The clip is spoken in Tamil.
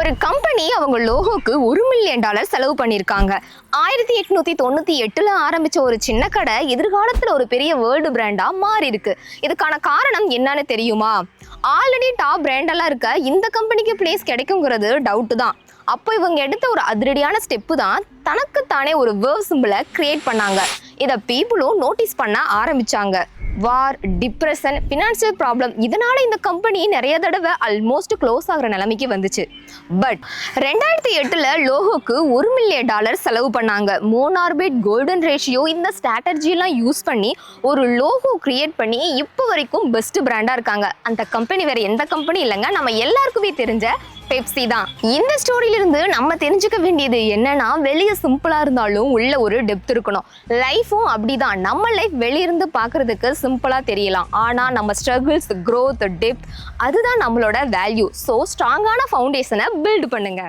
ஒரு கம்பெனி அவங்க லோகோக்கு $1 மில்லியன் செலவு பண்ணியிருக்காங்க. 1898 ஆரம்பிச்ச ஒரு சின்ன கடை எதிர்காலத்துல ஒரு பெரிய வேர்ல்டு பிராண்டா மாறி இருக்கு. இதுக்கான காரணம் என்னன்னு தெரியுமா? ஆல்ரெடி டாப் பிராண்டெல்லாம் இருக்க இந்த கம்பெனிக்கு பிளேஸ் கிடைக்குங்கிறது டவுட் தான். அப்போ இவங்க எடுத்த ஒரு அதிரடியான ஸ்டெப்பு தான் தனக்குத்தானே ஒரு வேர்வ் சிம்பிளை கிரியேட் பண்ணாங்க. இதை பீப்புளும் நோட்டீஸ் பண்ண ஆரம்பிச்சாங்க. வார், டிப்ரெஷன், ஃபினான்ஷியல் ப்ராப்ளம், இதனால இந்த கம்பெனி நிறைய தடவை ஆல்மோஸ்ட் க்ளோஸ் ஆகிற நிலைமைக்கு வந்துச்சு. பட் 2008 லோகோக்கு $1 மில்லியன் செலவு பண்ணாங்க. மோனார்பிட், கோல்டன் ரேஷியோ இந்த ஸ்ட்ராட்டஜிலாம் யூஸ் பண்ணி ஒரு லோகோ கிரியேட் பண்ணி இப்போ வரைக்கும் பெஸ்ட் பிராண்டாக இருக்காங்க. அந்த கம்பெனி வேற எந்த கம்பெனி இல்லைங்க, நம்ம எல்லாருக்குமே தெரிஞ்ச பெப்சி தான். இந்த ஸ்டோரியிலிருந்து நம்ம தெரிஞ்சுக்க வேண்டியது என்னன்னா, வெளியே சிம்பிளா இருந்தாலும் உள்ள ஒரு டெப்த் இருக்கணும். லைஃபும் அப்படிதான். நம்ம லைஃப் வெளியிருந்து பார்க்கறதுக்கு சிம்பிளா தெரியலாம், ஆனா நம்ம ஸ்ட்ரகிள்ஸ், growth, டெப்த், அதுதான் நம்மளோட வேல்யூ. ஸோ ஸ்ட்ராங்கான ஃபவுண்டேஷனை பில்ட் பண்ணுங்க.